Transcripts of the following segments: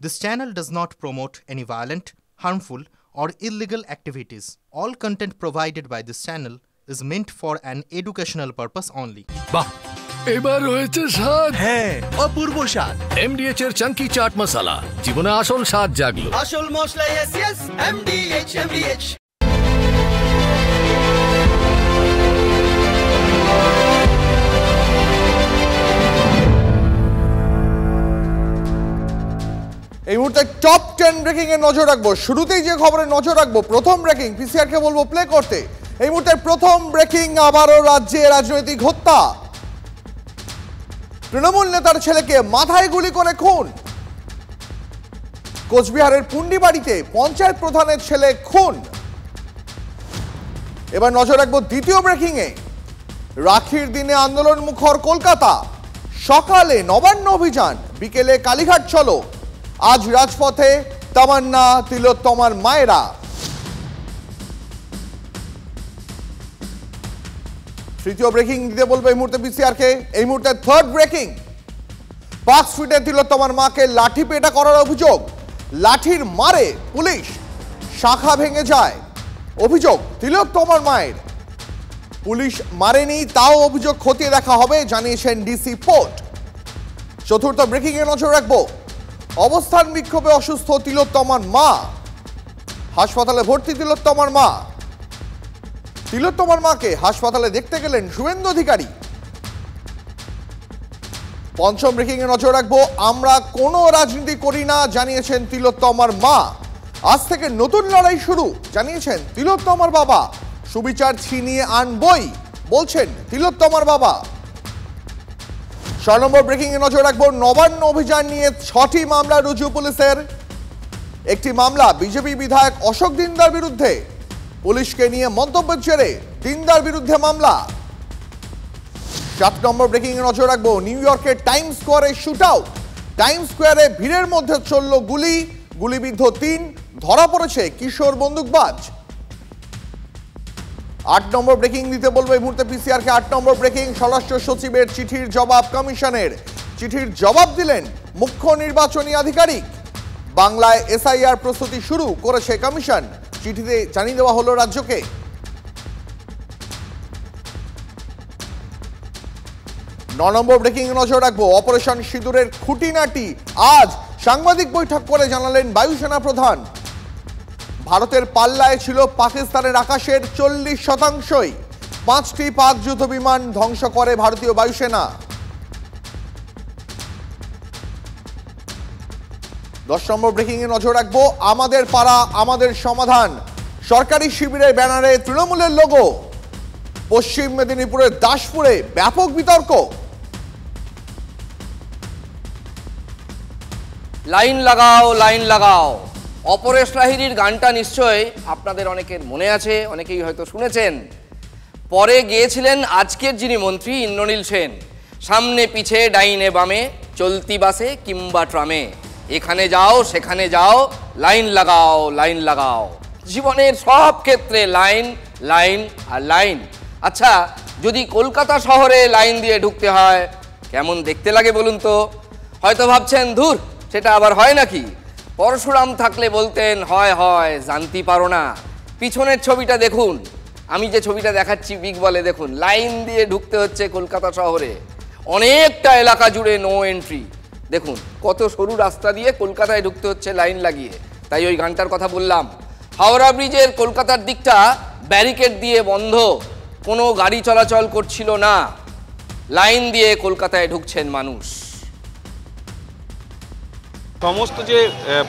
This channel does not promote any violent, harmful, or illegal activities. All content provided by this channel is meant for an educational purpose only. বাহ এবার হয়েছে স্বাদ। হ্যাঁ, অপূর্ব স্বাদ। এমডিএচ এর চাঙ্কি চাট মশলা জীবনে আসল স্বাদ জাগলো। আসল মশলা এসএস এমডিএচ। এই মুহূর্তে টপ 10 ব্রেকিং এর নজর রাখবো। শুরুতেই যে খবরে নজর রাখবো, প্রথম ব্রেকিং, পিসিআর কে বলবো প্লে করতে। এই মুহূর্তে প্রথম ব্রেকিং, আবারও রাজ্যে রাজনৈতিক হত্যা। তৃণমূল নেতার ছেলেকে মাথায় গুলি করে খুন। কোচবিহারের পুন্ডিবাড়িতে পঞ্চায়েত প্রধানের ছেলে খুন। এবার নজর রাখবো দ্বিতীয় ব্রেকিং এ। রাখির দিনে আন্দোলন মুখর কলকাতা। সকালে নবান্ন অভিযান, বিকেলে কালীঘাট চলো। আজ রাজপথে তামান্না, তিলোত্তমার মায়েরা। তৃতীয় ব্রেকিং দিতে বলবো এই মুহূর্তে পিসিআর কে। এই মুহূর্তে থার্ড ব্রেকিং, পার্ক স্ট্রিটে তিলোত্তমার মাকে লাঠি পেটা করার অভিযোগ। লাঠির মারে পুলিশ, শাখা ভেঙে যায়। অভিযোগ তিলোত্তমার মায়ের। পুলিশ মারেনি, তাও অভিযোগ খতিয়ে দেখা হবে, জানিয়েছেন ডিসি পোর্ট। চতুর্থ ব্রেকিং এ নজর রাখবো। অবস্থান বিক্ষোভে অসুস্থ তিলোত্তমার মা। হাসপাতালে ভর্তি তিলোত্তমার মা। তিলোত্তমার মাকে হাসপাতালে দেখতে গেলেন শুভেন্দু অধিকারী। পঞ্চম ব্রেকিং এ নজর রাখবো। আমরা কোনো রাজনীতি করি না, জানিয়েছেন তিলোত্তমার মা। আজ থেকে নতুন লড়াই শুরু, জানিয়েছেন তিলোত্তমার বাবা। সুবিচার ছিনিয়ে আনবই, বলছেন তিলোত্তমার বাবা। 6 নম্বর ব্রেকিং এ নজর রাখবো। নবান্ন অভিযান নিয়ে 6টি মামলা রুজু পুলিশের। একটি মামলা বিজেপি বিধায়ক অশোক দিনদার বিরুদ্ধে। পুলিশকে নিয়ে মন্তব্যের জেরে দিনদার বিরুদ্ধে মামলা। 7 নম্বর ব্রেকিং এ নজর রাখবো। নিউ ইয়র্কের টাইম স্কোয়ারে শুট আউট। টাইম স্কোয়ারে ভিড়ের মধ্যে চলল গুলি। গুলিবিদ্ধ 3, ধরা পড়েছে কিশোর বন্দুকবাজ। 8 নম্বর ব্রেকিং দিতে বলবো এই মুহূর্তে পিসিআর কে। 8 নম্বর ব্রেকিং, স্বরাষ্ট্র সচিবের চিঠির জবাব কমিশনের। চিঠির জবাব দিলেন মুখ্য নির্বাচনী আধিকারিক। বাংলায় এসআইআর প্রস্তুতি শুরু করেছে কমিশন, চিঠিতে জানিয়ে দেওয়া হলো রাজ্যকে। 9 নম্বর ব্রেকিং নজর রাখবো। অপারেশন সিঁদুরের খুঁটিনাটি আজ সাংবাদিক বৈঠক করে জানালেন বায়ুসেনা প্রধান। ভারতের পাল্লায় ছিল পাকিস্তানের আকাশের 40%। 5টি পাক যুদ্ধ বিমান ধ্বংস করে ভারতীয় বায়ুসেনা। 10 নম্বর ব্রেকিং এ নজর রাখবো। আমাদের পাড়া আমাদের সমাধান, সরকারি শিবিরের ব্যানারে তৃণমূলের লোগো। পশ্চিম মেদিনীপুরের দাসপুরে ব্যাপক বিতর্ক। লাইন লাগাও, লাইন লাগাও। অপরেশ লাহিড়ীর গানটা নিশ্চয়ই আপনাদের অনেকের মনে আছে, অনেকেই হয়তো শুনেছেন। পরে গিয়েছিলেন আজকের যিনি মন্ত্রী ইন্দ্রনীল সেন। সামনে পিছে ডাইনে বামে, চলতি বাসে কিংবা ট্রামে, এখানে যাও সেখানে যাও, লাইন লাগাও, লাইন লাগাও। জীবনের সব ক্ষেত্রে লাইন, লাইন আর লাইন। আচ্ছা, যদি কলকাতা শহরে লাইন দিয়ে ঢুকতে হয় কেমন দেখতে লাগে বলুন তো? হয়তো ভাবছেন ধুর, সেটা আবার হয় নাকি? পরশুরাম থাকলে বলতেন হয় হয়, জানতে পারো না। পিছনের ছবিটা দেখুন, আমি যে ছবিটা দেখাচ্ছি বিগ বলে, দেখুন লাইন দিয়ে ঢুকতে হচ্ছে কলকাতা শহরে। অনেকটা এলাকা জুড়ে নো এন্ট্রি। দেখুন কত সরু রাস্তা দিয়ে কলকাতায় ঢুকতে হচ্ছে লাইন লাগিয়ে। তাই ওই গানটার কথা বললাম। হাওড়া ব্রিজের কলকাতার দিকটা ব্যারিকেড দিয়ে বন্ধ, কোনো গাড়ি চলাচল করছিল না। লাইন দিয়ে কলকাতায় ঢুকছেন মানুষ। সমস্ত যে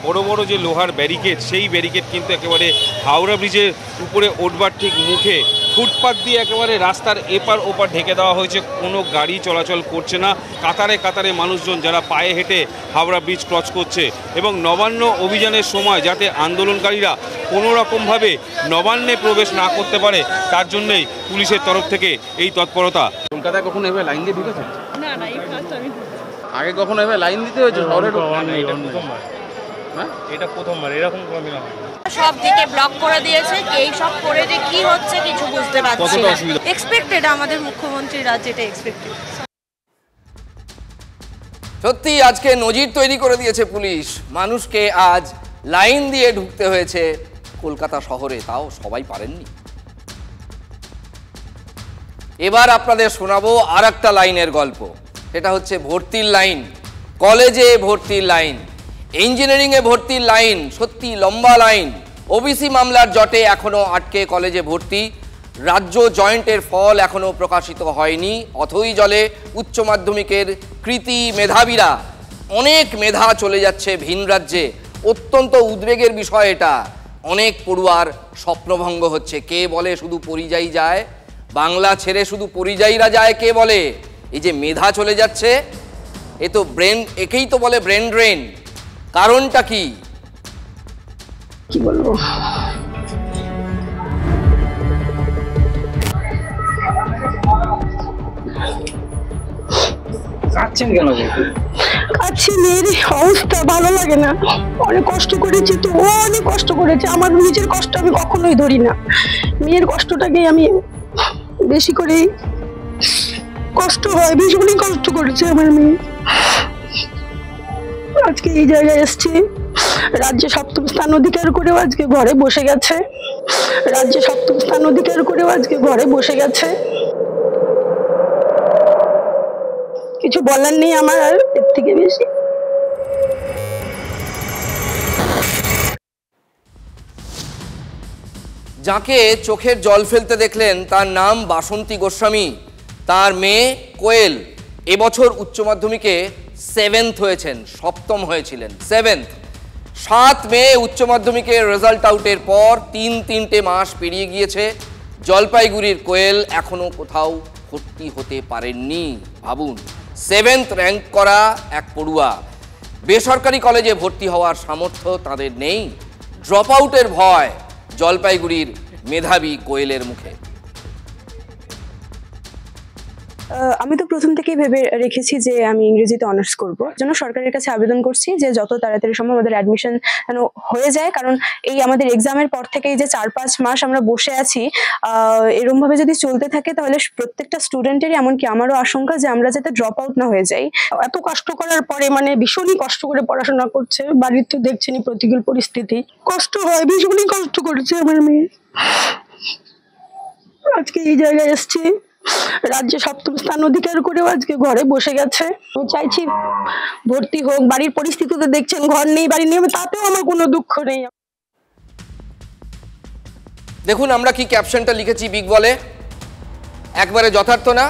বড় বড় যে লোহার ব্যারিকেড, সেই ব্যারিকেড কিন্তু একেবারে হাওড়া ব্রিজের উপরে ওঠবার ঠিক মুখে ফুটপাথ দিয়ে একেবারে রাস্তার এপার ওপার ঢেকে দেওয়া হয়েছে। কোনো গাড়ি চলাচল করছে না। কাতারে কাতারে মানুষজন যারা পায়ে হেঁটে হাওড়া ব্রিজ ক্রস করছে। এবং নবান্ন অভিযানের সময় যাতে আন্দোলনকারীরা কোনো রকমভাবে নবান্নে প্রবেশ না করতে পারে, তার জন্যই পুলিশের তরফ থেকে এই তৎপরতা। কলকাতায় কখনো এভাবে লাইন দিয়ে ঢুকেছে? না না, এই ফার্স্ট আমি। আগে কখনো এভাবে লাইন দিতে হয়েছে শহরে? এটা প্রথমবার এরকম কোনোদিন হয়। সব দিকে ব্লক করে দিয়েছে, এই সব করে যে কি হচ্ছে কিছু বুঝতে পারছি না। এক্সপেক্টেড, আমাদের মুখ্যমন্ত্রীরা যেটা এক্সপেক্টেড। সত্যি আজকে নজির তৈরি করে দিয়েছে পুলিশ। মানুষকে আজ লাইন দিয়ে ঢুকতে হয়েছে কলকাতা শহরে, তাও সবাই পারেননি। এবার আপনাদের শোনাবো আর একটা লাইনের গল্প। সেটা হচ্ছে ভর্তির লাইন, কলেজে ভর্তির লাইন, ইঞ্জিনিয়ারিংয়ে ভর্তির লাইন। সত্যি লম্বা লাইন। ওবিসি মামলার জটে এখনো আটকে কলেজে ভর্তি। রাজ্য জয়েন্টের ফল এখনো প্রকাশিত হয়নি। অথই জলে উচ্চ মাধ্যমিকের কৃতি মেধাবীরা। অনেক মেধা চলে যাচ্ছে ভিন রাজ্যে। অত্যন্ত উদ্বেগের বিষয় এটা। অনেক পড়ুয়ার স্বপ্নভঙ্গ হচ্ছে। কে বলে শুধু পরিযায়ী যায়? বাংলা ছেড়ে শুধু পরিযায়ীরা যায় কে বলে? এই যে মেধা চলে যাচ্ছে, এ তো একেই তো বলে ব্রেন ড্রেন। কারণটা কি বলবো? কাঁদছেন কেন? কাঁদছি, মেয়ের অবস্থা ভালো লাগে না। অনেক কষ্ট করেছি তো, ও অনেক কষ্ট করেছে। আমার নিজের কষ্ট আমি কখনোই ধরি না, মেয়ের কষ্টটাকে আমি বেশি করে কষ্ট হয়। ভীষণই কষ্ট করেছে আমার মেয়ে। আজকে এই জায়গায় এসছি, রাজ্যে 7ম স্থান অধিকার করেও আজকে ঘরে বসে গেছে। রাজ্যে 7ম স্থান অধিকার করেও আজকে ঘরে বসে গেছে। কিছু বলার নেই আমার আর এর থেকে বেশি। যাকে চোখের জল ফেলতে দেখলেন তার নাম বাসন্তী গোস্বামী। তার মেয়ে কোয়েল এবছর উচ্চ মাধ্যমিকে 7th হয়েছেন, 7ম হয়েছিলেন 7th। 7 মে উচ্চ মাধ্যমিকের রেজাল্ট আউটের পর 3 মাস পেরিয়ে গিয়েছে। জলপাইগুড়ির কোয়েল এখনো কোথাও ভর্তি হতে পারেননি। ভাবুন, 7th র্যাঙ্ক করা এক পড়ুয়া, বেসরকারি কলেজে ভর্তি হওয়ার সামর্থ্য তাদের নেই। ড্রপ আউটের ভয় জলপাইগুড়ির মেধাবী কোয়েলের মুখে। আমি তো প্রথম থেকেই ভেবে রেখেছি যে আমি ইংরেজিতে অনার্স করব। জন্য সরকারের কাছে আবেদন করছি যে যত তাড়াতাড়ি সম্ভব আমাদের অ্যাডমিশন যেন হয়ে যায়। কারণ এই আমাদের এক্সামের পর থেকেই যে 4-5 মাস আমরা বসে আছি, এরকম ভাবে যদি চলতে থাকে তাহলে প্রত্যেকটা স্টুডেন্টেরই, এমনকি আমারও আশঙ্কা যে আমরা যাতে ড্রপ আউট না হয়ে যাই। এত কষ্ট করার পরে মানে ভীষণই কষ্ট করে পড়াশোনা করছে। বাড়ির তো দেখছেনই প্রতিকূল পরিস্থিতি, কষ্ট হয়। ভীষণই কষ্ট করেছে আমার মেয়ে। আজকে এই জায়গায় এসছি, রাজ্যে 7ম স্থান অধিকার করেও আজকে ঘরে বসে গেছে। আমি চাইছি ভর্তি হোক। বাড়ির পরিস্থিতি তো দেখছেন, ঘর নেই, বাড়ি নেই, তাতেও আমার কোনো দুঃখ নেই। দেখুন আমরা কি ক্যাপশনটা লিখেছি বিগ বলে, একবারে যথার্থ না।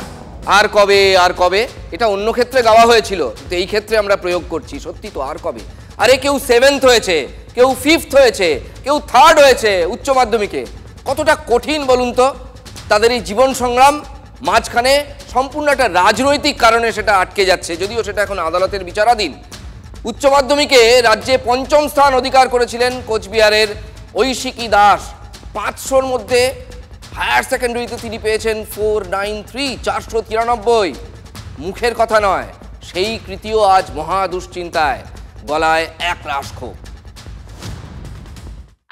আর কবে, আর কবে, এটা অন্য ক্ষেত্রে গাওয়া হয়েছিল, কিন্তু এই ক্ষেত্রে আমরা প্রয়োগ করছি। সত্যি তো, আর কবে? আরে কেউ 7th হয়েছে, কেউ 5th হয়েছে, কেউ 3rd হয়েছে উচ্চ মাধ্যমিকে। কতটা কঠিন বলুন তো তাদের এই জীবন সংগ্রাম। মাঝখানে সম্পূর্ণ একটা রাজনৈতিক কারণে সেটা আটকে যাচ্ছে, যদিও সেটা এখন আদালতের বিচারাধীন। উচ্চ মাধ্যমিকে রাজ্যে 5ম স্থান অধিকার করেছিলেন কোচবিহারের ঐশিকী দাস। 500-র মধ্যে হায়ার সেকেন্ডারিতে তিনি পেয়েছেন 493, 493। মুখের কথা নয়, সেই কৃতিও আজ মহা দুশ্চিন্তায়, গলায় এক রাশ ক্ষোভ।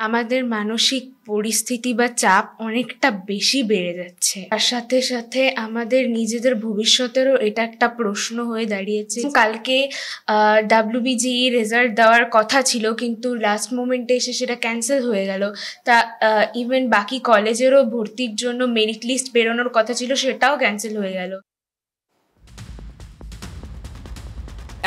আমাদের মানসিক পরিস্থিতি বা চাপ অনেকটা বেশি বেড়ে যাচ্ছে। তার সাথে সাথে আমাদের নিজেদের ভবিষ্যতেরও এটা একটা প্রশ্ন হয়ে দাঁড়িয়েছে। কালকে WBGE রেজাল্ট দেওয়ার কথা ছিল, কিন্তু লাস্ট মোমেন্টে এসে সেটা ক্যান্সেল হয়ে গেল। তা ইভেন বাকি কলেজেরও ভর্তির জন্য মেরিট লিস্ট বেরোনোর কথা ছিল, সেটাও ক্যান্সেল হয়ে গেল।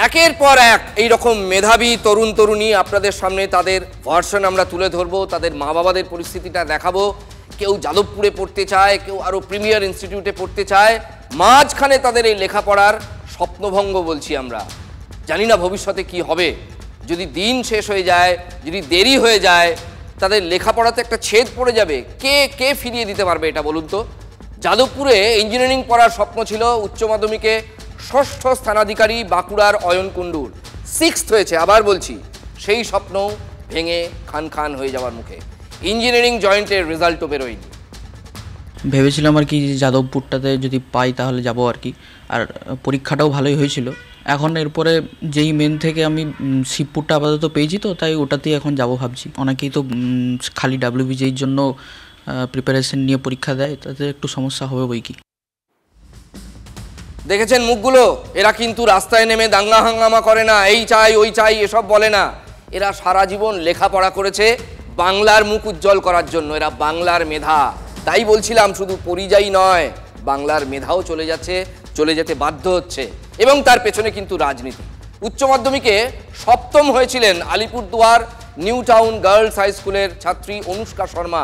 একের পর এক এইরকম মেধাবী তরুণ তরুণী আপনাদের সামনে তাদের ভার্সন আমরা তুলে ধরবো, তাদের মা বাবাদের পরিস্থিতিটা দেখাবো। কেউ যাদবপুরে পড়তে চায়, কেউ আরও প্রিমিয়ার ইনস্টিটিউটে পড়তে চায়। মাঝখানে তাদের এই লেখাপড়ার স্বপ্নভঙ্গ বলছি আমরা। জানি না ভবিষ্যতে কি হবে, যদি দিন শেষ হয়ে যায়, যদি দেরি হয়ে যায়, তাদের লেখাপড়াতে একটা ছেদ পড়ে যাবে। কে ফিরিয়ে দিতে পারবে এটা বলুন তো? যাদবপুরে ইঞ্জিনিয়ারিং পড়ার স্বপ্ন ছিল, উচ্চ মাধ্যমিকে 6ষ্ঠ স্থানাধিকারী বাঁকুড়ার অয়ন কুণ্ডুর 6th হয়েছে। আবার বলছি, সেই স্বপ্ন ভেঙে খান খান হয়ে যাওয়ার মুখে। ইঞ্জিনিয়ারিং জয়েন্টের রেজাল্টও বেরোয়নি। ভেবেছিলাম আর কি যাদবপুরটাতে যদি পাই তাহলে যাব আর কি। আর পরীক্ষাটাও ভালোই হয়েছিল। এখন এরপরে যেই মেন থেকে আমি শিবপুরটা আপাতত পেয়েছি, তো তাই ওটাতেই এখন যাব ভাবছি। অনেকেই তো খালি WBGEর জন্য প্রিপারেশন নিয়ে পরীক্ষা দেয়, তাতে একটু সমস্যা হবে বই কি। দেখেছেন মুখগুলো? এরা কিন্তু রাস্তায় নেমে দাঙ্গা হাঙ্গামা করে না, এই চাই ওই চাই এসব বলে না। এরা সারা জীবন লেখাপড়া করেছে বাংলার মুখ উজ্জ্বল করার জন্য। এরা বাংলার মেধা। তাই বলছিলাম শুধু পরিযায়ী নয়, বাংলার মেধাও চলে যেতে বাধ্য হচ্ছে, এবং তার পেছনে কিন্তু রাজনীতি। উচ্চ মাধ্যমিকে সপ্তম হয়েছিলেন Alipurduar new town girls high স্কুলের ছাত্রী অনুষ্কা শর্মা।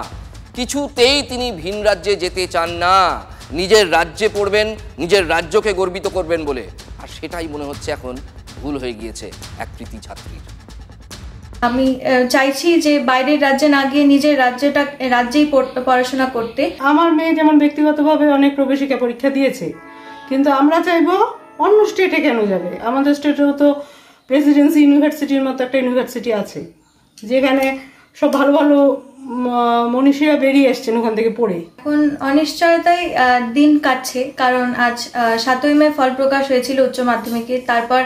কিছুতেই তিনি ভিন রাজ্যে যেতে চান না, নিজের রাজ্যে পড়বেন, নিজের রাজ্যকে গর্বিত করবেন বলে। আর সেটাই মনে হচ্ছে এখন ভুল হয়ে গিয়েছে এক কৃতি ছাত্রীর। আমি চাইছি যে বাইরের রাজ্যে না গিয়ে নিজের রাজ্যেই পড়াশোনা করতে। আমার মেয়ে যেমন ব্যক্তিগতভাবে অনেক প্রবেশিকা পরীক্ষা দিয়েছে, কিন্তু আমরা চাইবো অন্য স্টেটে কেন যাবে? আমাদের স্টেটেও তো প্রেসিডেন্সি ইউনিভার্সিটির মতো একটা ইউনিভার্সিটি আছে, যেখানে সব ভালো ভালো মনীষীরা বেরিয়ে এসছেন ওখান থেকে পড়ে। এখন অনিশ্চয়তায় দিন কাটছে, কারণ আজ 7ই মে ফল প্রকাশ হয়েছিল উচ্চ মাধ্যমিকে। তারপর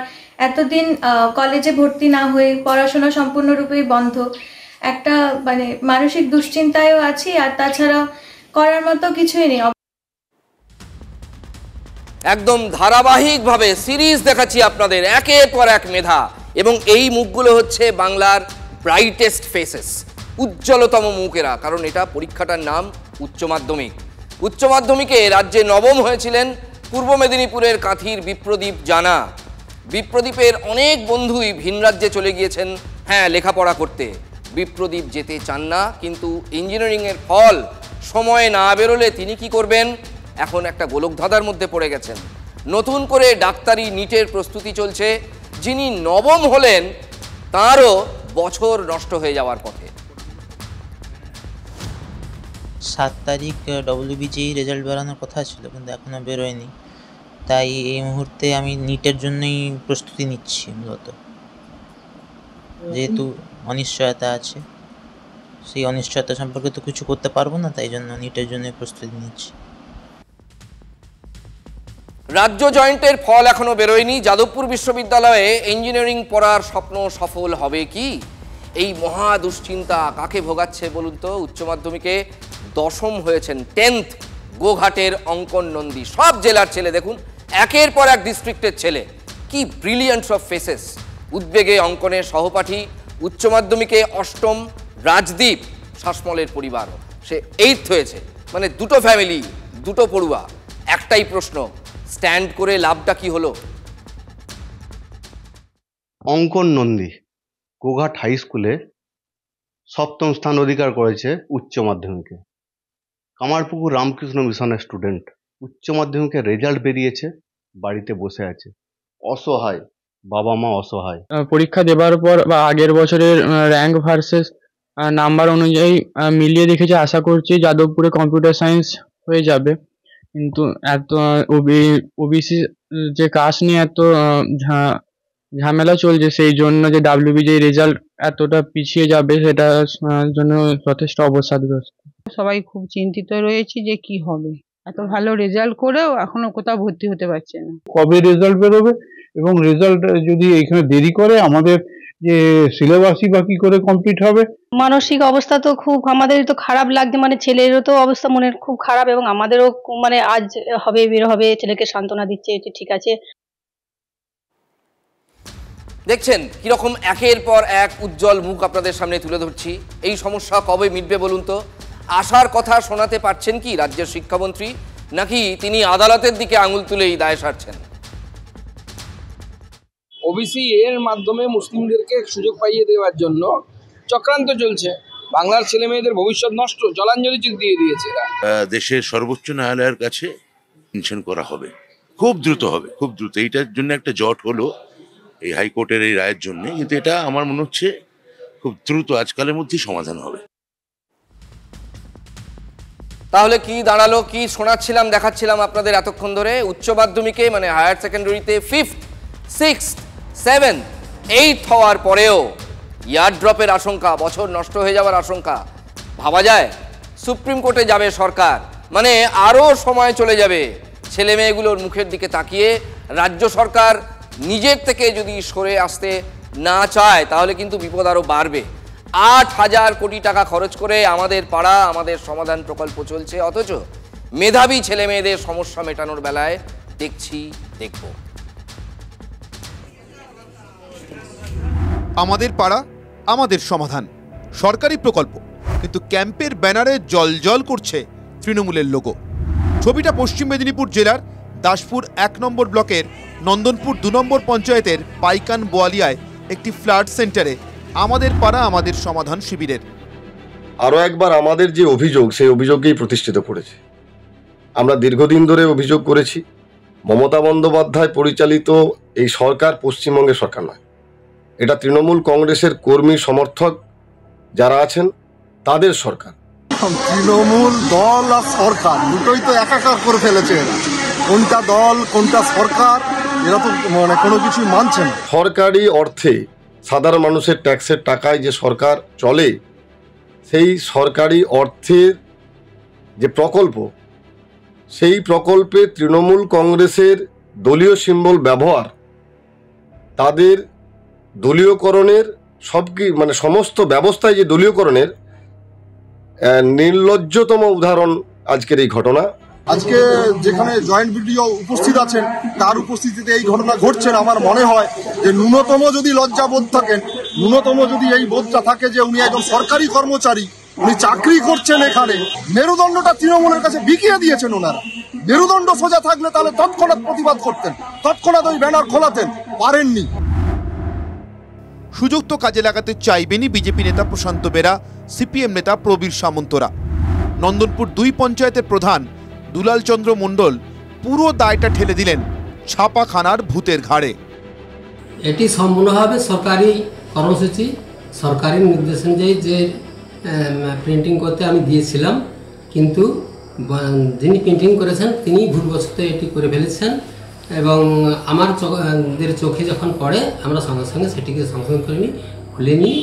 এতদিন কলেজে ভর্তি না হয়ে পড়াশোনা সম্পূর্ণরূপেই বন্ধ। একটা মানে মানসিক দুশ্চিন্তায়ও আছি, আর তাছাড়া করার মতো কিছুই নেই। একদম ধারাবাহিকভাবে সিরিজ দেখাচ্ছি আপনাদের, একের পর এক মেধা, এবং এই মুখগুলো হচ্ছে বাংলার ব্রাইটেস্ট ফেসেস, উজ্জ্বলতম মুখেরা। কারণ এটা পরীক্ষাটার নাম উচ্চ মাধ্যমিক। উচ্চ মাধ্যমিকে রাজ্যে নবম হয়েছিলেন পূর্ব মেদিনীপুরের কাঁথির বিপ্রদীপ জানা। বিপ্রদীপের অনেক বন্ধুই ভিন রাজ্যে চলে গিয়েছেন হ্যাঁ লেখাপড়া করতে। বিপ্রদীপ যেতে চান না, কিন্তু ইঞ্জিনিয়ারিংয়ের ফল সময়ে না বেরোলে তিনি কি করবেন? এখন একটা গোলকধাঁধার মধ্যে পড়ে গেছেন। নতুন করে ডাক্তারি নিটের প্রস্তুতি চলছে। যিনি নবম হলেন তারও বছর নষ্ট হয়ে যাওয়ার পথে। 7 তারিখ WBJE রেজাল্ট বেরোনোর কথা ছিল, কিন্তু এখনো বেরোয়নি। তাই এই মুহূর্তে আমি নিটের জন্যই প্রস্তুতি নিচ্ছি মূলত, যেহেতু অনিশ্চয়তা আছে। সেই অনিশ্চয়তা সম্পর্কে তো কিছু করতে পারবো না, তাই জন্য নিটের জন্যই প্রস্তুতি নিচ্ছি। রাজ্য জয়েন্টের ফল এখনো বেরোয়নি। যাদবপুর বিশ্ববিদ্যালয়ে ইঞ্জিনিয়ারিং পড়ার স্বপ্ন সফল হবে কি? এই মহা দুশ্চিন্তা কাকে ভোগাচ্ছে বলুন তো? উচ্চ মাধ্যমিকে 10ম হয়েছেন, 10th, গোঘাটের অঙ্কন নন্দী। সব জেলার ছেলে দেখুন, একের পর এক ডিস্ট্রিক্টের ছেলে। কি ব্রিলিয়ান্স অফ ফেসেস! উদ্বেগে অঙ্কনের সহপাঠী। উচ্চ মাধ্যমিকে 8ম রাজদীপ, শাসমলের পরিবার, সে 8th হয়েছে। মানে দুটো ফ্যামিলি, দুটো পড়ুয়া। একটাই প্রশ্ন, স্ট্যান্ড করে লাভটা কি হলো? অঙ্কন নন্দী গোঘাট হাই স্কুলে 7ম স্থান অধিকার করেছে উচ্চ মাধ্যমিকে। কামারপুকুর রামকৃষ্ণ মিশনের স্টুডেন্ট, উচ্চ মাধ্যমিকের রেজাল্ট বেরিয়েছে, বাড়িতে বসে আছে, অসহায়, বাবা মা অসহায়। পরীক্ষা দেবার পর বা আগের বছরের র্যাঙ্ক ভার্সেস নাম্বার অনুযায়ী মিলিয়ে দেখেছি, আশা করছি যাদবপুরে কম্পিউটার সায়েন্স হয়ে যাবে। কিন্তু এত ওবিসি যে কাস্ট নিয়ে এত ঝামেলা চলছে, সেই জন্য যে WBJE রেজাল্ট এতটা পিছিয়ে যাবে সেটার জন্য যথেষ্ট অবসাদগ্রস্ত। সবাই খুব চিন্তিত রয়েছে যে কি হবে। এত ভালো রেজাল্ট করেও এখনো কোথাও ভর্তি হতে পারছে না। কবে রেজাল্ট বেরোবে, এবং রেজাল্ট যদি এখানে দেরি করে আমাদের যে সিলেবাসই বা কি করে কমপ্লিট হবে। মানসিক অবস্থা তো খুব আমাদের তো খারাপ লাগছে, মানে ছেলেরও তো অবস্থা মনের খুব খারাপ, এবং আমাদেরও মানে আজ হবে বের হবে, ছেলেকে সান্ত্বনা দিচ্ছে যে ঠিক আছে। দেখছেন কিরকম একের পর এক উজ্জ্বল মুখ আপনাদের সামনে তুলে ধরছি। এই সমস্যা কবে মিটবে বলুন তো? আশার কথা শোনাতে পারছেন কি রাজ্যের শিক্ষামন্ত্রী, নাকি তিনি আদালতের দিকে আঙুল তুলেই দায় সারছেন? ওবিসি এর মাধ্যমে মুসলিমদেরকে সুযোগ পাইয়ে দেওয়ার জন্য চক্রান্ত চলছে। বাংলার ছেলে মেয়েদের ভবিষ্যৎ নষ্ট, জলাঞ্জলি দিয়ে দিয়েছে এরা। দেশের সর্বোচ্চ ন্যায়ালয়ের কাছে মেনশন করা হবে, খুব দ্রুত হবে, খুব দ্রুত। এইটার জন্য একটা জট হলো এই হাইকোর্টের এই রায়ের জন্য, কিন্তু এটা আমার মনে হচ্ছে খুব দ্রুত আজকালের মধ্যেই সমাধান হবে। তাহলে কি দাঁড়ালো? কি শোনাচ্ছিলাম, দেখাচ্ছিলাম আপনাদের এতক্ষণ ধরে? উচ্চ মাধ্যমিকে মানে higher সেকেন্ডারিতে 5th, 6th, 7th, 8th হওয়ার পরেও ইয়ার ড্রপের আশঙ্কা, বছর নষ্ট হয়ে যাওয়ার আশঙ্কা। ভাবা যায় সুপ্রিম কোর্টে যাবে সরকার, মানে আরও সময় চলে যাবে। ছেলে মেয়েগুলোর মুখের দিকে তাকিয়ে রাজ্য সরকার নিজের থেকে যদি সরে আসতে না চায়, তাহলে কিন্তু বিপদ আরও বাড়বে। 8,000 কোটি টাকা খরচ করে আমাদের পাড়া আমাদের সমাধান প্রকল্প চলছে, অথচ মেধাবী ছেলে মেয়েদের সমস্যা মেটানোর বেলায় দেখব। আমাদের পাড়া আমাদের সমাধান সরকারি প্রকল্প, কিন্তু ক্যাম্পের ব্যানারে জল করছে তৃণমূলের লোগো। ছবিটা পশ্চিম মেদিনীপুর জেলার দাসপুর 1 নম্বর ব্লকের নন্দনপুর 2 নম্বর পঞ্চায়েতের পাইকান বোয়ালিয়ায় একটি ফ্লাড সেন্টারে আমাদের পাড়া আমাদের সমাধান শিবিরের। আরও একবার আমাদের যে অভিযোগ, সেই অভিযোগকেই প্রতিষ্ঠিত করেছে। আমরা দীর্ঘদিন ধরে অভিযোগ করেছি, মমতা বন্দ্যোপাধ্যায় পরিচালিত এই সরকার পশ্চিমবঙ্গের সরকার নয়, এটা তৃণমূল কংগ্রেসের কর্মী সমর্থক যারা আছেন তাদের সরকার। তৃণমূল দল আর সরকার দুটোই তো একাকার করে ফেলেছে এরা। কোনটা দল কোনটা সরকার এরা তো মানে কোনো কিছুই মানছে না। সরকারি অর্থে সাধারণ মানুষের ট্যাক্সের টাকায় যে সরকার চলে, সেই সরকারি অর্থের যে প্রকল্প, সেই প্রকল্পে তৃণমূল কংগ্রেসের দলীয় সিম্বল ব্যবহার, তাদের দলীয়করণের সমস্ত ব্যবস্থায় যে দলীয়করণের নির্লজ্জতম উদাহরণ আজকের এই ঘটনা। আজকে যেখানে জয়েন্ট ভিডিও উপস্থিত আছেন তার উপস্থিতিতে এই ঘটনা ঘটছেন। আমার মনে হয় যে ন্যূনতম যদি লজ্জাবোধ থাকেন, ন্যূনতম যদি এই বোধটা থাকে যে উনি একজন সরকারি কর্মচারী, উনি চাকরি করছেন এখানে, মেরুদণ্ডটা তৃণমূলের কাছে বিকিয়ে দিয়েছেন ওনারা। মেরুদণ্ড সোজা থাকলে তাহলে তৎক্ষণাৎ প্রতিবাদ করতেন, তৎক্ষণাৎ ওই ব্যানার খোলাতেন, পারেননি। সুযোগ তো কাজে লাগাতে চাইবেনই বিজেপি নেতা প্রশান্ত বেরা, সিপিএম নেতা প্রবীর সামন্তরা। নন্দনপুর 2 পঞ্চায়েতের প্রধান দুলাল চন্দ্র মণ্ডল পুরো দায়টা ঠেলে দিলেন ছাপাখানার ভূতের ঘাড়ে। এটি সম্পূর্ণভাবে সরকারি কর্মসূচি, সরকারি নির্দেশ অনুযায়ী যে প্রিন্টিং করতে আমি দিয়েছিলাম, কিন্তু যিনি প্রিন্টিং করেছেন তিনি ভুলবশত এটি করে ফেলেছেন এবং আমাদের চোখে যখন পড়ে আমরা সঙ্গে সঙ্গে সেটিকে সংশোধন করে নিই, খুলে নিই।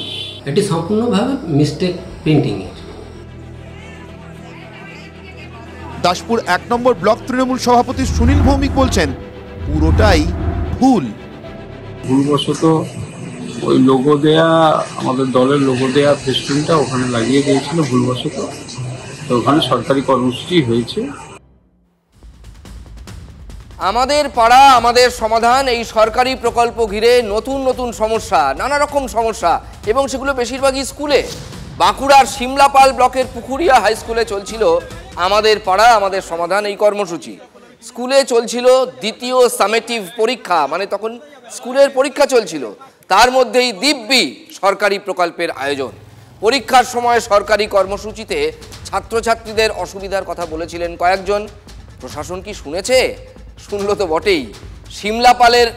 এটি সম্পূর্ণভাবে মিস্টেক প্রিন্টিংয়ের। দাসপুর 1 নম্বর ব্লক তৃণমূল সভাপতি সুনীল ভৌমিক বলছেন পুরোটাই ভুলবশত ওই লোগো দেয়া, আমাদের দলের লোগো দেয়া ফেস্টুনটা ওখানে লাগিয়ে দিয়েছিল ভুলবশত, তো ওখানে সরকারি কর্মসূচি হয়েছে। আমাদের পাড়া আমাদের সমাধান, এই সরকারি প্রকল্প ঘিরে নতুন সমস্যা, নানা রকম সমস্যা, এবং সেগুলো বেশিরভাগই স্কুলে। বাঁকুড়ার সিমলাপাল ব্লকের পুকুরিয়া হাই স্কুলে চলছিল আমাদের পাড়া আমাদের সমাধান এই কর্মসূচি। স্কুলে চলছিল দ্বিতীয় সামেটিভ পরীক্ষা, মানে তখন স্কুলের পরীক্ষা চলছিল, তার মধ্যেই দিব্যি সরকারি প্রকল্পের আয়োজন। পরীক্ষার সময় সরকারি কর্মসূচিতে ছাত্রছাত্রীদের অসুবিধার কথা বলেছিলেন কয়েকজন। প্রশাসন কি শুনেছে? শুনল তো বটেই। সিমলাপালের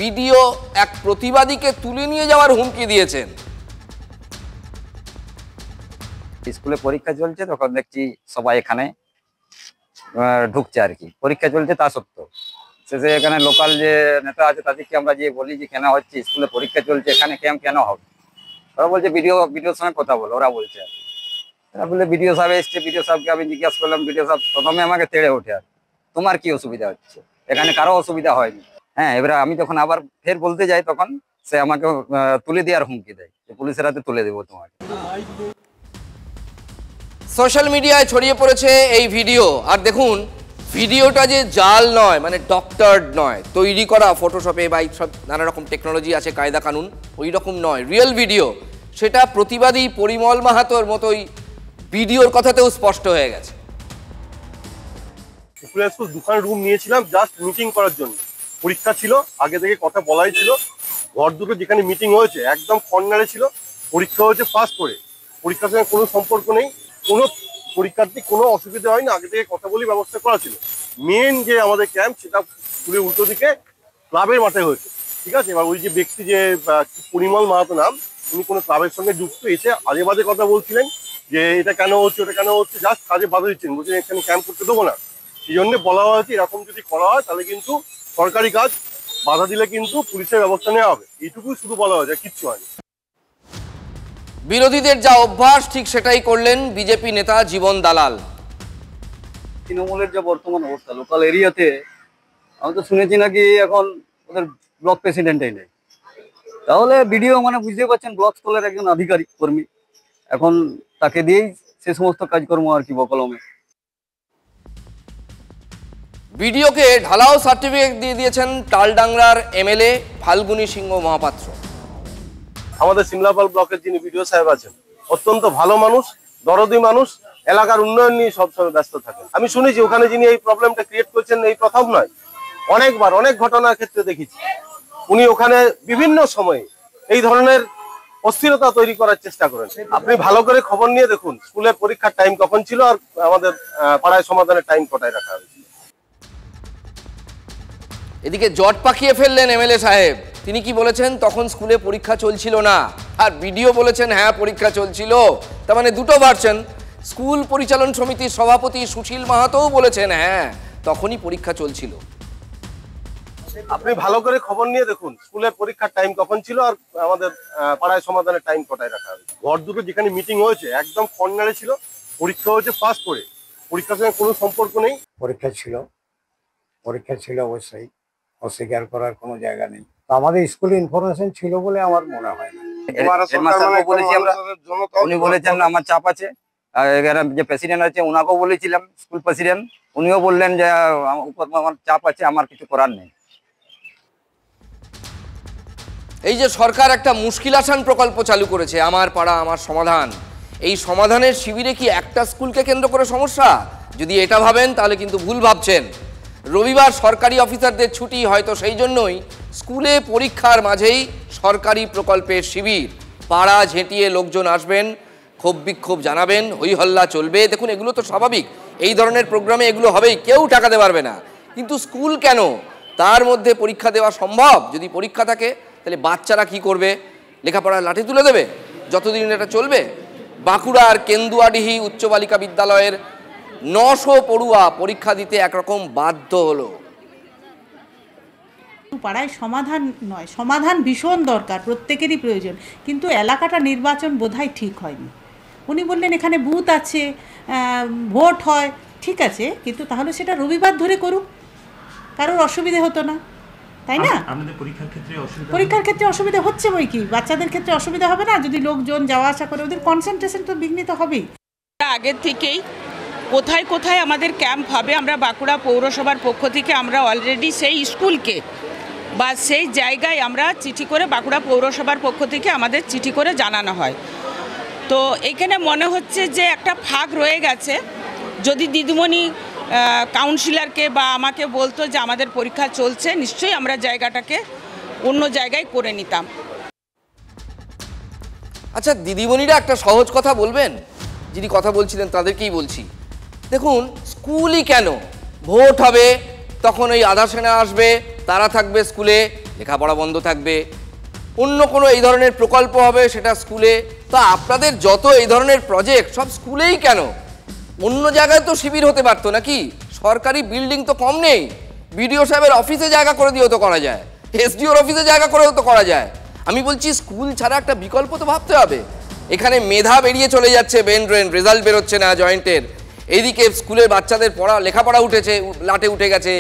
বিডিও এক প্রতিবাদীকে তুলে নিয়ে যাওয়ার হুমকি দিয়েছেন। স্কুলে পরীক্ষা চলছে, তখন দেখছি সবাই এখানে ঢুকছে আর কি, পরীক্ষা চলছে তা সত্ত্বেও। শেষে এখানে লোকাল যে নেতা আছে তাদেরকে আমরা গিয়ে বলি যে কেন হচ্ছে, স্কুলে পরীক্ষা চলছে, এখানে ক্যাম্প কেন হবে? ওরা বলছে ভিডিওর সঙ্গে কথা বলো, ওরা বলছে। ওরা বললে ভিডিও সাহেব এসছে, ভিডিও সাহেবকে আমি জিজ্ঞাসা করলাম, ভিডিও সাহেব প্রথমে আমাকে তেড়ে ওঠে, আর তোমার কি অসুবিধা হচ্ছে? এখানে কারো অসুবিধা হয়নি। হ্যাঁ, এবারে আমি যখন আবার ফের বলতে যাই তখন সে আমাকে তুলে দেওয়ার হুমকি দেয় যে পুলিশের হাতে তুলে দেবো তোমাকে। সোশ্যাল মিডিয়ায় ছড়িয়ে পড়েছে এই ভিডিও। আর দেখুন, ভিডিওটা যে জাল নয়, মানে ডক্টরড নয়, তৈরি করা ফটোশপে বা সব নানা রকম টেকনোলজি আছে, কায়দা কানুন, ওই রকম নয়, রিয়েল ভিডিও। সেটা প্রতিবাদী পরিমল মাহাতোর মতোই ভিডিওর কথাতেও স্পষ্ট হয়ে গেছে। দুখানা রুম নিয়েছিলাম জাস্ট মিটিং করার জন্য, পরীক্ষা ছিল, আগে থেকে কথা বলাই ছিল। ঘর দুটো যেখানে মিটিং হয়েছে একদম কর্নারে ছিল, পরীক্ষা হয়েছে ফার্স্ট করে, পরীক্ষার সঙ্গে কোনো সম্পর্ক নেই, কোনো পরীক্ষার্থী কোনো অসুবিধা হয়নি, আগে থেকে কথা বলি ব্যবস্থা করা ছিল। মেন যে আমাদের ক্যাম্প সেটা স্কুলের উল্টো দিকে ক্লাবের মাঠে হয়েছে, ঠিক আছে। এবার ওই যে ব্যক্তি যে পরিমল মাহাতো নাম, উনি কোনো ক্লাবের সঙ্গে যুক্ত, এসে আজে বাজে কথা বলছিলেন যে এটা কেন হচ্ছে ওটা কেন হচ্ছে, জাস্ট কাজে বাধা দিচ্ছেন, বলছেন এখানে ক্যাম্প করতে দেবো না। সেই জন্য বলা হয়েছে এরকম যদি করা হয় তাহলে কিন্তু সরকারি কাজ বাধা দিলে কিন্তু পুলিশের ব্যবস্থা নেওয়া হবে, এইটুকুই শুধু বলা হয়েছে, কিচ্ছু হয়নি। বিরোধীদের যা অভ্যাস ঠিক সেটাই করলেন বিজেপি নেতা জীবন দালাল। তৃণমূলের যে বর্তমান অবস্থা লোকাল এরিয়াতে, আমি তো শুনেছি নাকি এখন ওদের ব্লক প্রেসিডেন্টই নেই। তাহলে ভিডিও মানে বুঝতে পারছেন ব্লক স্তরের একজন আধিকারিক কর্মী, এখন তাকে দিয়েই সে সমস্ত কাজকর্ম আর কি বকলমে। ভিডিওকে ঢালাও সার্টিফিকেট দিয়ে দিয়েছেন তালডাংরার এমএলএ ফাল্গুনী সিংহ মহাপাত্র। আমাদের সিমলাপাল ব্লকের যিনি বিডিও সাহেব আছেন অত্যন্ত ভালো মানুষ, দরদি মানুষ, এলাকার উন্নয়ন নিয়ে সবসময় ব্যস্ত থাকেন। আমি শুনেছি ওখানে যিনি এই প্রবলেমটা ক্রিয়েট করছেন এই প্রথম নয়, অনেকবার অনেক ঘটনার ক্ষেত্রে দেখেছি উনি ওখানে বিভিন্ন সময়ে এই ধরনের অস্থিরতা তৈরি করার চেষ্টা করেন। আপনি ভালো করে খবর নিয়ে দেখুন স্কুলের পরীক্ষার টাইম কখন ছিল আর আমাদের পাড়ায় সমাধানের টাইম কোটায় রাখা হয়েছিল। এদিকে জট পাকিয়ে ফেললেন এমএলএ সাহেব। তিনি কি বলেছেন, তখন স্কুলে পরীক্ষা চলছিল না, আর ভিডিও বলেছেন হ্যাঁ পরীক্ষা চলছিল। তার মানে দুটো ভার্সন। স্কুল পরিচালন সমিতির সভাপতি সুশীল মাহাতোও বলেছেন হ্যাঁ তখনই পরীক্ষা চলছিল। আপনি ভালো করে খবর নিয়ে দেখুন স্কুলের পরীক্ষার টাইম কখন ছিল আর আমাদের পাড়ায় সমাধানের টাইম কোটায় রাখা হয়েছে। ঘর দুটো যেখানে মিটিং হয়েছে একদম কর্নারে ছিল, পরীক্ষা হয়েছে ফার্স্ট করে, পরীক্ষার সঙ্গে কোনো সম্পর্ক নেই। পরীক্ষা ছিল অবশ্যই, অস্বীকার করার কোনো জায়গা নেই। তো আমাদের স্কুলে ইনফরমেশন ছিল বলে আমার মনে হয় না। উনি বলেছেন আমার চাপ আছে, যে প্রেসিডেন্ট আছে ওনাকেও বলেছিলাম, স্কুল প্রেসিডেন্ট, উনিও বললেন যে আমার চাপ আছে, আমার কিছু করার নেই। এই যে সরকার একটা মুশকিল আসান প্রকল্প চালু করেছে, আমার পাড়া আমার সমাধান, এই সমাধানের শিবিরে কি একটা স্কুলকে কেন্দ্র করে সমস্যা? যদি এটা ভাবেন তাহলে কিন্তু ভুল ভাবছেন। রবিবার সরকারি অফিসারদের ছুটি, হয়তো সেই জন্যই স্কুলে পরীক্ষার মাঝেই সরকারি প্রকল্পের শিবির। পাড়া ঝেঁটিয়ে লোকজন আসবেন, ক্ষোভ বিক্ষোভ জানাবেন, হইহল্লা চলবে। দেখুন এগুলো তো স্বাভাবিক, এই ধরনের প্রোগ্রামে এগুলো হবেই, কেউ টাকা দিতে পারবে না। কিন্তু স্কুল কেন? তার মধ্যে পরীক্ষা দেওয়া সম্ভব? যদি পরীক্ষা থাকে তাহলে বাচ্চারা কি করবে? লেখাপড়ার লাঠি তুলে দেবে যতদিন এটা চলবে? বাঁকুড়ার কেন্দুয়াডিহি উচ্চ বালিকা বিদ্যালয়ের 900 পড়ুয়া পরীক্ষা দিতে একরকম বাধ্য হলো। পাড়ায় সমাধান নয়, সমাধান ভীষণ দরকার, প্রত্যেকেরই প্রয়োজন, কিন্তু এলাকাটা নির্বাচন বোধহয় ঠিক হয়নি। উনি বললেন এখানে বুথ আছে, ভোট হয়, ঠিক আছে, কিন্তু তাহলে সেটা রবিবার ধরে করুক, কারোর অসুবিধে হতো না, তাই না? পরীক্ষার ক্ষেত্রে অসুবিধা হচ্ছে বই কি, বাচ্চাদের ক্ষেত্রে অসুবিধা হবে না? যদি লোকজন যাওয়া আসা করে ওদের কনসেন্ট্রেশন তো বিঘ্নিত হবেই। আগের থেকেই কোথায় কোথায় আমাদের ক্যাম্প হবে, আমরা বাঁকুড়া পৌরসভার পক্ষ থেকে আমরা অলরেডি সেই স্কুলকে বা সেই জায়গায় আমরা চিঠি করে, বাঁকুড়া পৌরসভার পক্ষ থেকে আমাদের চিঠি করে জানানো হয়। তো এখানে মনে হচ্ছে যে একটা ফাঁক রয়ে গেছে। যদি দিদিমণি কাউন্সিলরকে বা আমাকে বলতো যে আমাদের পরীক্ষা চলছে, নিশ্চয়ই আমরা জায়গাটাকে অন্য জায়গায় করে নিতাম। আচ্ছা দিদিমণিরা একটা সহজ কথা বলবেন, যিনি কথা বলছিলেন তাদেরকেই বলছি। দেখুন স্কুলই কেন, ভোট হবে তখন ওই আধা সেনা আসবে, তারা থাকবে স্কুলে, লেখাপড়া বন্ধ থাকবে। অন্য কোনো এই ধরনের প্রকল্প হবে সেটা স্কুলে। তা আপনাদের যত এই ধরনের প্রজেক্ট সব স্কুলেই কেন? অন্য জায়গায় তো শিবির হতে পারতো নাকি? সরকারি বিল্ডিং তো কম নেই, বিডিও সাহেবের অফিসে জায়গা করে দিয়েও তো করা যায়, এসডিওর অফিসে জায়গা করেও তো করা যায়। আমি বলছি স্কুল ছাড়া একটা বিকল্প তো ভাবতে হবে। এখানে মেধা বেরিয়ে চলে যাচ্ছে, বেন রেজাল্ট বেরোচ্ছে না জয়েন্টের, এইদিকে স্কুলের বাচ্চাদের লেখাপড়া উঠেছে, লাটে উঠে গেছে।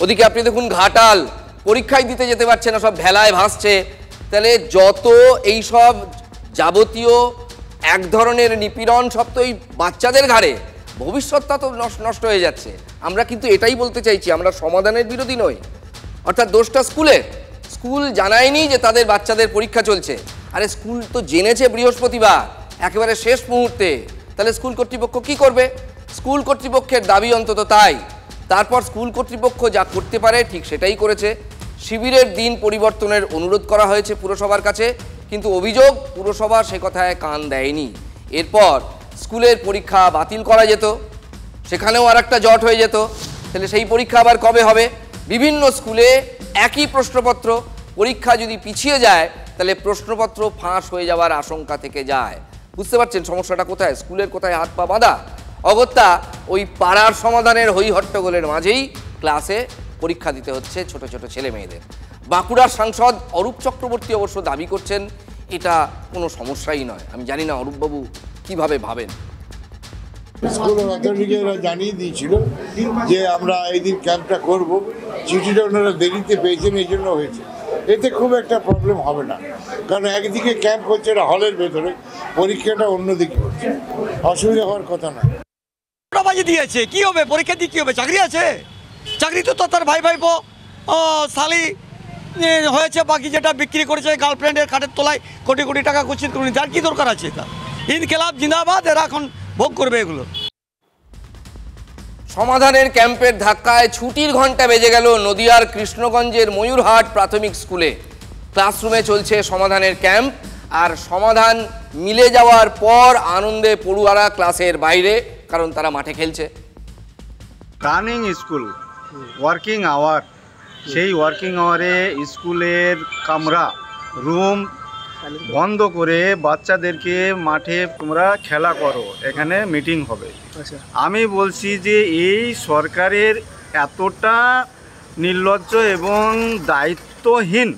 ওদিকে আপনি দেখুন ঘাটাল পরীক্ষায় দিতে যেতে পারছে না, সব ভেলায় ভাসছে। তাহলে যত এই সব যাবতীয় এক ধরনের নিপীড়ন সব তো এই বাচ্চাদের ঘাড়ে, ভবিষ্যৎটা তো নষ্ট হয়ে যাচ্ছে। আমরা কিন্তু এটাই বলতে চাইছি, আমরা সমাধানের বিরোধী নই। অর্থাৎ দোষটা স্কুলের, স্কুল জানায়নি যে তাদের বাচ্চাদের পরীক্ষা চলছে। আরে স্কুল তো জেনেছে বৃহস্পতিবার একেবারে শেষ মুহূর্তে, তাহলে স্কুল কর্তৃপক্ষ কি করবে? স্কুল কর্তৃপক্ষের দাবি অন্তত তাই। তারপর স্কুল কর্তৃপক্ষ যা করতে পারে ঠিক সেটাই করেছে। শিবিরের দিন পরিবর্তনের অনুরোধ করা হয়েছে পুরসভার কাছে, কিন্তু অভিযোগ পুরসভা সে কথায় কান দেয়নি। এরপর স্কুলের পরীক্ষা বাতিল করা যেত, সেখানেও আর একটা জট হয়ে যেত। তাহলে সেই পরীক্ষা আবার কবে হবে? বিভিন্ন স্কুলে একই প্রশ্নপত্র, পরীক্ষা যদি পিছিয়ে যায় তাহলে প্রশ্নপত্র ফাঁস হয়ে যাওয়ার আশঙ্কা থেকে যায়। বুঝতে পারছেন সমস্যাটা কোথায়? স্কুলের কোথায় হাত পা বাঁধা। অগত্যা ওই পাড়ার সমাধানের হই হট্টগোলের মাঝেই ক্লাসে পরীক্ষা দিতে হচ্ছে ছোট ছোট ছেলে মেয়েদের। বাঁকুড়ার সাংসদ অরূপ চক্রবর্তী অবশ্য দাবি করছেন এটা কোনো সমস্যাই নয়। আমি জানি না অরূপবাবু কিভাবে ভাবেন। স্কুলের অথরিটিরা জানিয়ে দিয়েছিল যে আমরা এই দিন ক্যাম্পটা করব, চিঠিটা ওনারা দেরিতে পেয়েছেন, এই জন্য হয়েছে। এতে খুব একটা প্রবলেম হবে না, কারণ একদিকে ক্যাম্প হচ্ছে এটা হলের ভেতরে, পরীক্ষাটা অন্যদিকে হচ্ছে, অসুবিধা হওয়ার কথা না। বাজি দিয়েছে কি হবে? পরীক্ষা দিয়ে কি হবে? চাকরি আছে? চাকরি তো তার ভাই ভাইপো শালি হয়েছে, বাকি যেটা বিক্রি করেছে গার্লফ্রেন্ডের খাটের তলায় কোটি কোটি টাকা কুচিত করে যার কি দরকার আছে? এটা ইনকিলাব জিন্দাবাদ, এরা এখন ভোগ করবে এগুলো। সমাধানের ক্যাম্পের ধাক্কায় ছুটির ঘন্টা বেজে গেল নদিয়ার কৃষ্ণগঞ্জের ময়ূরহাট প্রাথমিক স্কুলে। ক্লাসরুমে চলছে সমাধানের ক্যাম্প, আর সমাধান মিলে যাওয়ার পর আনন্দে পড়ুয়ারা ক্লাসের বাইরে, কারণ তারা মাঠে খেলছে। রানিং স্কুল, ওয়ার্কিং আওয়ার, সেই ওয়ার্কিং আওয়ারে স্কুলের কামরা রুম বন্ধ করে বাচ্চাদেরকে মাঠে তোমরা খেলা করো, এখানে মিটিং হবে। আমি বলছি যে এই সরকারের এতটা নির্লজ্জ এবং দায়িত্বহীন।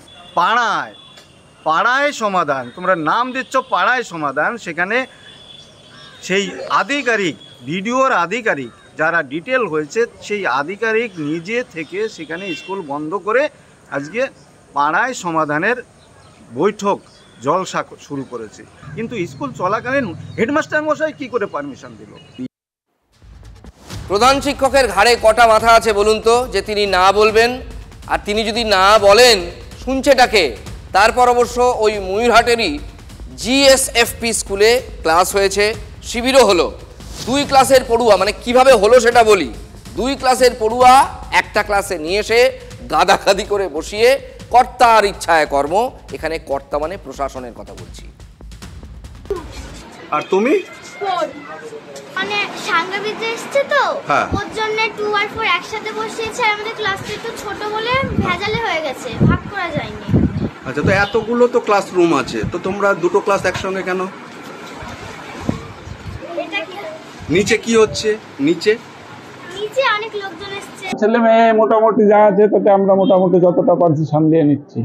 পাড়ায় সমাধান, তোমরা নাম দিচ্ছ পাড়ায় সমাধান, সেখানে সেই আধিকারিক, ভিডিওর আধিকারিক যারা ডিটেল হয়েছে, সেই আধিকারিক নিজে থেকে সেখানে স্কুল বন্ধ করে আজকে পাড়ায় সমাধানের বৈঠক জলসা শুরু করেছে। কিন্তু স্কুল চলাকালীন হেডমাস্টার মশাই কি করে পারমিশন দিল? প্রধান শিক্ষকের ঘাড়ে কটা মাথা আছে বলুন তো, যে তিনি না বলবেন? আর তিনি যদি না বলেন শুনছেটাকে? তারপর অবশ্য ওই ময়ূরহাটেরই জিএসএফপি স্কুলে ক্লাস হয়েছে, শিবিরও হলো। 2 ক্লাসের পড়ুয়া, মানে কিভাবে হলো সেটা বলি। 2 ক্লাসের পড়ুয়া একটা ক্লাসে নিয়ে এসে গাদাগাদি করে বসিয়ে কর্তার ইচ্ছায় কর্ম। এখানে কর্তা মানে প্রশাসনের কথা বলছি। আর তুমি? মানে সাংবাদিক এসেছে তো, হ্যাঁ, ওর জন্য 2 আর 4 একসাথে বসিয়েছে। আর আমাদের ক্লাসটা একটু ছোট বলে ভেজালে হয়ে গেছে, ভাগ করা যায়নি। আচ্ছা, তো এতগুলো তো ক্লাসরুম আছে, তো তোমরা 2টো ক্লাস একসঙ্গে কেন? এটা কি নিচে কি হচ্ছে? নিচে অনেক লোকজন এসেছে, ছেলে মেয়ে মোটামুটি যা আছে তাতে আমরা মোটামুটি যতটা পারছি সামলিয়ে নিচ্ছি।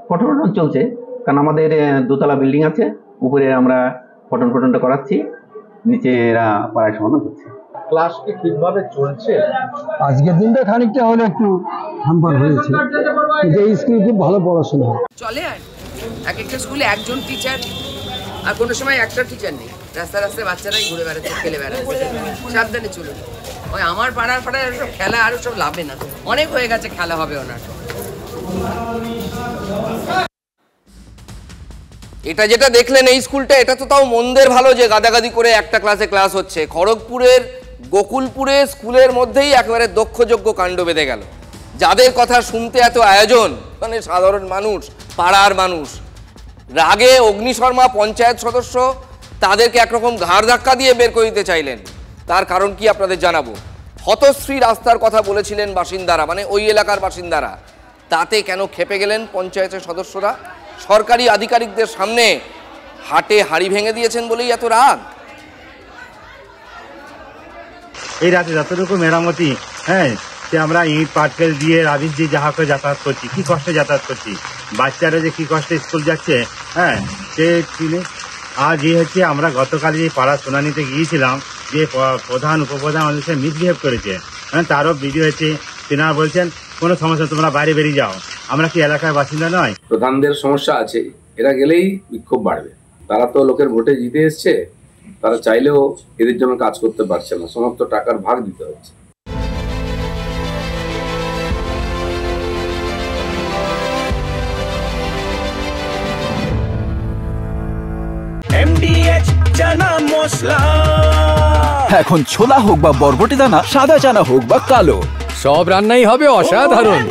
ফটো চলছে, কারণ আমাদের 2তলা বিল্ডিং আছে, উপরে আমরা ফটনটা করাচ্ছি, নিচে এরা পাড়ায় সমাধান করছে। ক্লাস কি ঠিকভাবে চলছে? আজকের দিনটা খানিকটা হলে একটু হাম্পার হয়েছে, কিন্তু এই স্কুলে খুব ভালো পড়াশোনা চলে। আর এক একটা স্কুলে একজন টিচার, আর কোনো সময় একটা টিচার নেই। রাস্তায় বাচ্চারাই ঘুরে বেড়াচ্ছে, খেলে বেড়াচ্ছে। সাবধানে চলুন। ওই আমার পাড়ার সব খেলা আরো সব লাভে না, অনেক হয়ে গেছে খেলা হবে ওনার। এটা যেটা দেখলেন এই স্কুলটা, এটা তো তাও মন্দের ভালো যে গাদাগাদি করে একটা ক্লাসে ক্লাস হচ্ছে। খড়গপুরের গোকুলপুরে স্কুলের মধ্যেই একেবারে দক্ষযোগ্য কাণ্ড বেঁধে গেল। যাদের কথা শুনতে এত আয়োজন, মানে সাধারণ মানুষ, পাড়ার মানুষ, রাগে অগ্নিশর্মা পঞ্চায়েত সদস্য তাদেরকে একরকম ঘাড় ধাক্কা দিয়ে বের করে দিতে চাইলেন। তার কারণ কি আপনাদের জানাবো। হতশ্রী রাস্তার কথা বলেছিলেন বাসিন্দারা, মানে ওই এলাকার বাসিন্দারা। তাতে কেন খেপে গেলেন পঞ্চায়েতের সদস্যরা? সরকারি আধিকারিকদের সামনে হাটে হাড়ি ভেঙে দিয়েছেন বলেই এত রাগ। এই রাতে যতটুকু মেরামতি, হ্যাঁ, সে আমরা ইট পাটকেল দিয়ে রাবিশ দিয়ে যাহা করে যাতায়াত করছি, কি কষ্টে যাতায়াত করছি, বাচ্চারা যে কি কষ্টে স্কুল যাচ্ছে, হ্যাঁ, সে আজ হচ্ছে আমরা গতকাল যে পাড়া শুনানিতে গিয়েছিলাম, যে প্রধান উপপ্রধান আমাদের সাথে মিসবিহেভ করেছে, হ্যাঁ, তারও ভিডিও হয়েছে। তিনারা বলছেন কোনো সমস্যা, তোমরা বাইরে বেরিয়ে যাও, আমরা কি এলাকার বাসিন্দা নয়? প্রধানদের সমস্যা আছে, এরা গেলেই বিক্ষোভ বাড়বে। তারা তো লোকের ভোটে জিতে এসছে, তারা চাইলেও এদের জন্য কাজ করতে পারছে না, সমস্ত টাকার ভাগ দিতে হচ্ছে। এখন ছোলা হোক বা বরবটি দানা, সাদা চানা হোক বা কালো, সব রান্নাই হবে অসাধারণ।